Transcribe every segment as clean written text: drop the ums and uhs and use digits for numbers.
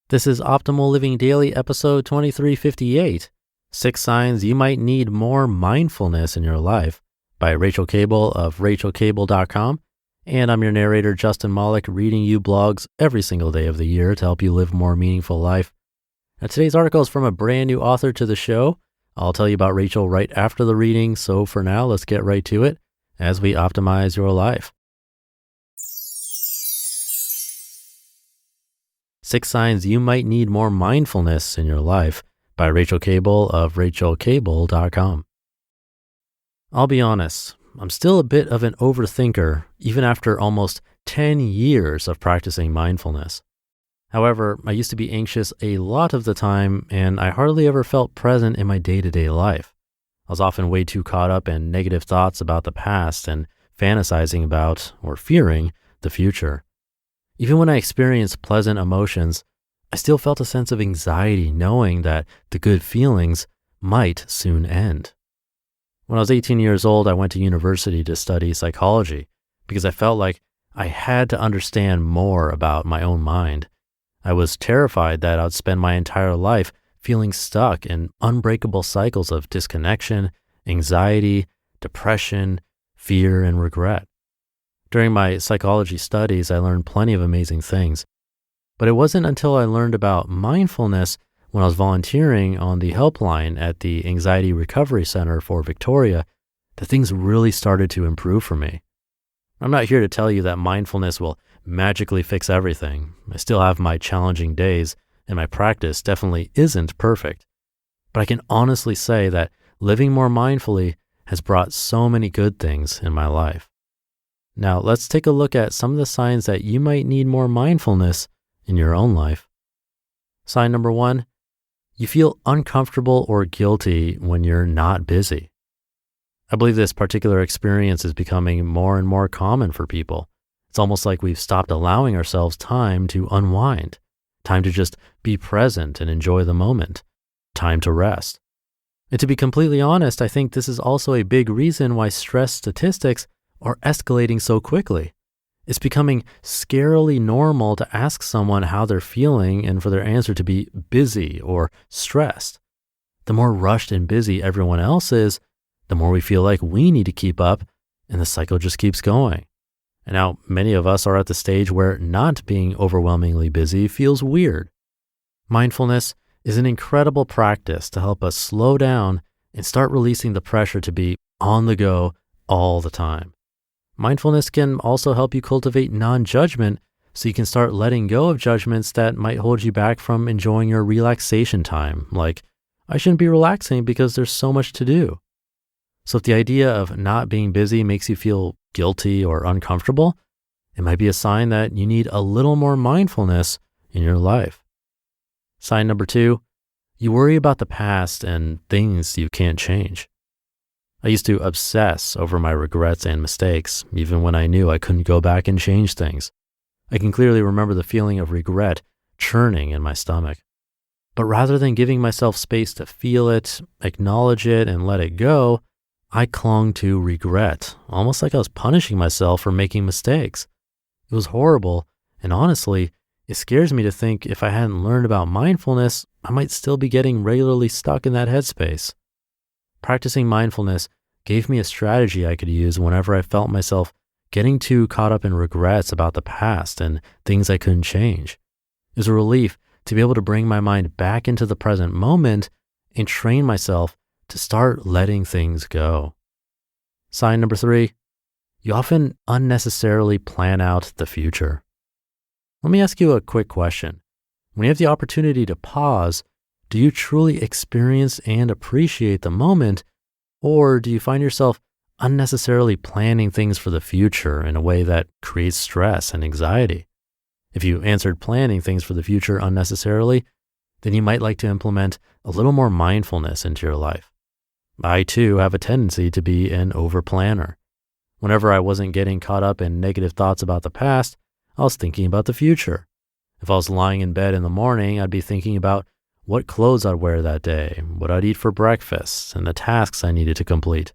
This is Optimal Living Daily, episode 2358, 6 Signs You Might Need More Mindfulness in Your Life by Rachael Kable of rachaelkable.com. And I'm your narrator, Justin Malik, reading you blogs every single day of the year to help you live a more meaningful life. Now, today's article is from a brand new author to the show. I'll tell you about Rachael right after the reading, so for now, let's get right to it as we optimize your life. 6 Signs You Might Need More Mindfulness in Your Life by Rachael Kable of rachaelkable.com. I'll be honest, I'm still a bit of an overthinker even after almost 10 years of practicing mindfulness. However, I used to be anxious a lot of the time and I hardly ever felt present in my day-to-day life. I was often way too caught up in negative thoughts about the past and fantasizing about or fearing the future. Even when I experienced pleasant emotions, I still felt a sense of anxiety knowing that the good feelings might soon end. When I was 18 years old, I went to university to study psychology because I felt like I had to understand more about my own mind. I was terrified that I'd spend my entire life feeling stuck in unbreakable cycles of disconnection, anxiety, depression, fear, and regret. During my psychology studies, I learned plenty of amazing things. But it wasn't until I learned about mindfulness when I was volunteering on the Helpline at the Anxiety Recovery Center for Victoria that things really started to improve for me. I'm not here to tell you that mindfulness will magically fix everything. I still have my challenging days, and my practice definitely isn't perfect. But I can honestly say that living more mindfully has brought so many good things in my life. Now, let's take a look at some of the signs that you might need more mindfulness in your own life. Sign number 1, you feel uncomfortable or guilty when you're not busy. I believe this particular experience is becoming more and more common for people. It's almost like we've stopped allowing ourselves time to unwind, time to just be present and enjoy the moment, time to rest. And to be completely honest, I think this is also a big reason why stress statistics are escalating so quickly. It's becoming scarily normal to ask someone how they're feeling and for their answer to be busy or stressed. The more rushed and busy everyone else is, the more we feel like we need to keep up, and the cycle just keeps going. And now many of us are at the stage where not being overwhelmingly busy feels weird. Mindfulness is an incredible practice to help us slow down and start releasing the pressure to be on the go all the time. Mindfulness can also help you cultivate non-judgment so you can start letting go of judgments that might hold you back from enjoying your relaxation time, like, I shouldn't be relaxing because there's so much to do. So if the idea of not being busy makes you feel guilty or uncomfortable, it might be a sign that you need a little more mindfulness in your life. Sign number 2, you worry about the past and things you can't change. I used to obsess over my regrets and mistakes, even when I knew I couldn't go back and change things. I can clearly remember the feeling of regret churning in my stomach. But rather than giving myself space to feel it, acknowledge it, and let it go, I clung to regret, almost like I was punishing myself for making mistakes. It was horrible, and honestly, it scares me to think if I hadn't learned about mindfulness, I might still be getting regularly stuck in that headspace. Practicing mindfulness gave me a strategy I could use whenever I felt myself getting too caught up in regrets about the past and things I couldn't change. It was a relief to be able to bring my mind back into the present moment and train myself to start letting things go. Sign number 3, you often unnecessarily plan out the future. Let me ask you a quick question. When you have the opportunity to pause, do you truly experience and appreciate the moment, or do you find yourself unnecessarily planning things for the future in a way that creates stress and anxiety? If you answered planning things for the future unnecessarily, then you might like to implement a little more mindfulness into your life. I too have a tendency to be an overplanner. Whenever I wasn't getting caught up in negative thoughts about the past, I was thinking about the future. If I was lying in bed in the morning, I'd be thinking about what clothes I'd wear that day, what I'd eat for breakfast, and the tasks I needed to complete.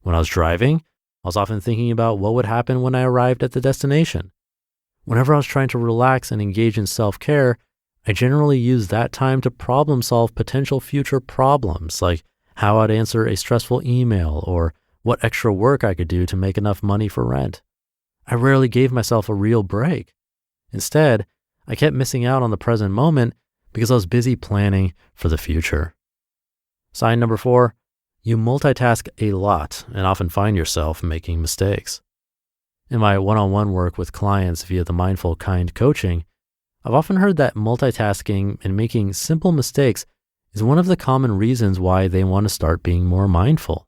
When I was driving, I was often thinking about what would happen when I arrived at the destination. Whenever I was trying to relax and engage in self-care, I generally use that time to problem solve potential future problems, like how I'd answer a stressful email or what extra work I could do to make enough money for rent. I rarely gave myself a real break. Instead, I kept missing out on the present moment because I was busy planning for the future. Sign number 4, you multitask a lot and often find yourself making mistakes. In my one-on-one work with clients via the Mindful Kind coaching, I've often heard that multitasking and making simple mistakes is one of the common reasons why they want to start being more mindful.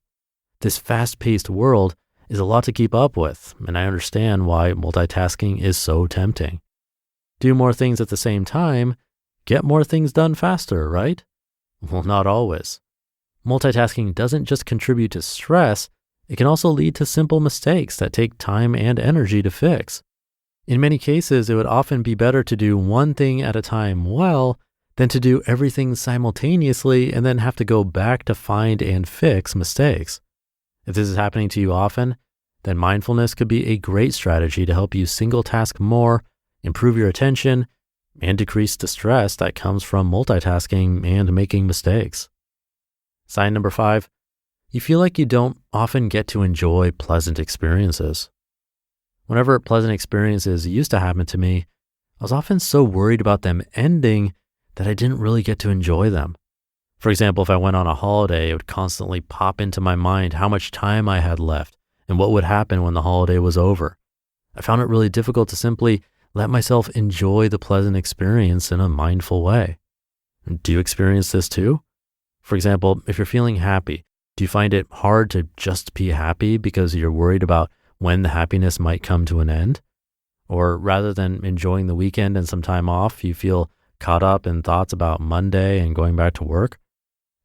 This fast-paced world is a lot to keep up with, and I understand why multitasking is so tempting. Do more things at the same time, get more things done faster, right? Well, not always. Multitasking doesn't just contribute to stress, it can also lead to simple mistakes that take time and energy to fix. In many cases, it would often be better to do one thing at a time well than to do everything simultaneously and then have to go back to find and fix mistakes. If this is happening to you often, then mindfulness could be a great strategy to help you single task more, improve your attention, and decrease the stress that comes from multitasking and making mistakes. Sign number 5, you feel like you don't often get to enjoy pleasant experiences. Whenever pleasant experiences used to happen to me, I was often so worried about them ending that I didn't really get to enjoy them. For example, if I went on a holiday, it would constantly pop into my mind how much time I had left and what would happen when the holiday was over. I found it really difficult to simply let myself enjoy the pleasant experience in a mindful way. Do you experience this too? For example, if you're feeling happy, do you find it hard to just be happy because you're worried about when the happiness might come to an end? Or rather than enjoying the weekend and some time off, you feel caught up in thoughts about Monday and going back to work?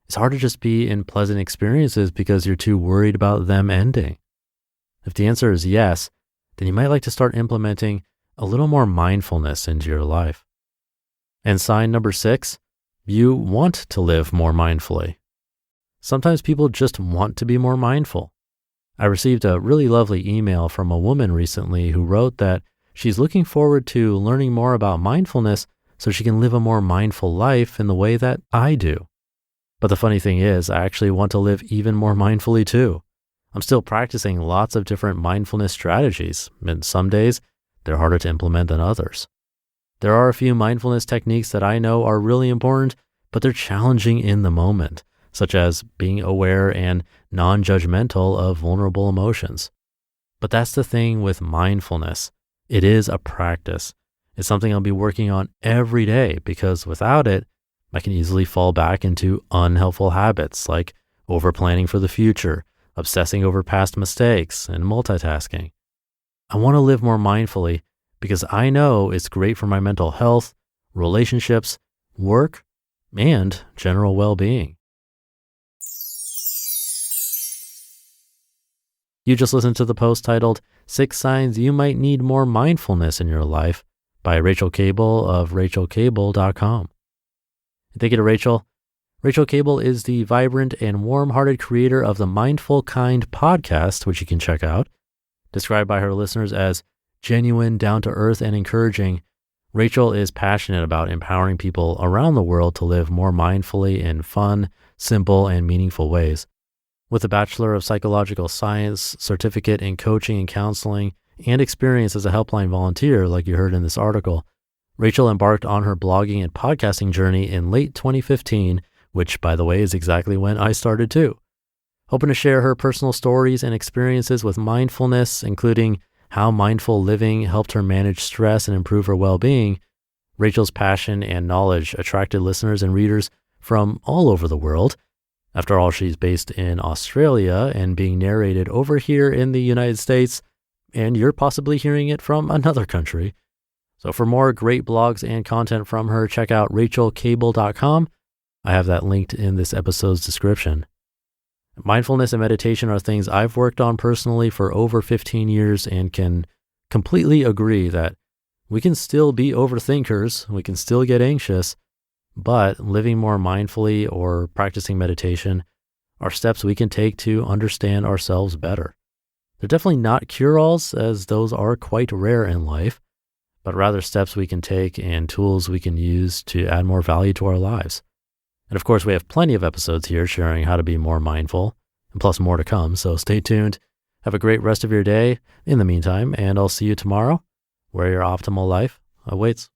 It's hard to just be in pleasant experiences because you're too worried about them ending. If the answer is yes, then you might like to start implementing a little more mindfulness into your life. And sign number 6, you want to live more mindfully. Sometimes people just want to be more mindful. I received a really lovely email from a woman recently who wrote that she's looking forward to learning more about mindfulness so she can live a more mindful life in the way that I do. But the funny thing is, I actually want to live even more mindfully too. I'm still practicing lots of different mindfulness strategies, and some days they're harder to implement than others. There are a few mindfulness techniques that I know are really important, but they're challenging in the moment, such as being aware and non-judgmental of vulnerable emotions. But that's the thing with mindfulness. It is a practice. It's something I'll be working on every day because without it, I can easily fall back into unhelpful habits like over-planning for the future, obsessing over past mistakes, and multitasking. I want to live more mindfully because I know it's great for my mental health, relationships, work, and general well-being. You just listened to the post titled 6 Signs You Might Need More Mindfulness in Your Life by Rachael Kable of RachelKable.com. Thank you to Rachael. Rachael Kable is the vibrant and warm-hearted creator of the Mindful Kind podcast, which you can check out. Described by her listeners as genuine, down-to-earth, and encouraging, Rachael is passionate about empowering people around the world to live more mindfully in fun, simple, and meaningful ways. With a Bachelor of Psychological Science, certificate in Coaching and Counselling, and experience as a Helpline volunteer, like you heard in this article, Rachael embarked on her blogging and podcasting journey in late 2015, which, by the way, is exactly when I started too. Hoping to share her personal stories and experiences with mindfulness, including how mindful living helped her manage stress and improve her well-being, Rachael's passion and knowledge attracted listeners and readers from all over the world. After all, she's based in Australia and being narrated over here in the United States, and you're possibly hearing it from another country. So for more great blogs and content from her, check out RachelKable.com. I have that linked in this episode's description. Mindfulness and meditation are things I've worked on personally for over 15 years and can completely agree that we can still be overthinkers, we can still get anxious, but living more mindfully or practicing meditation are steps we can take to understand ourselves better. They're definitely not cure-alls, as those are quite rare in life, but rather steps we can take and tools we can use to add more value to our lives. And of course, we have plenty of episodes here sharing how to be more mindful, and plus more to come. So stay tuned. Have a great rest of your day in the meantime, and I'll see you tomorrow where your optimal life awaits.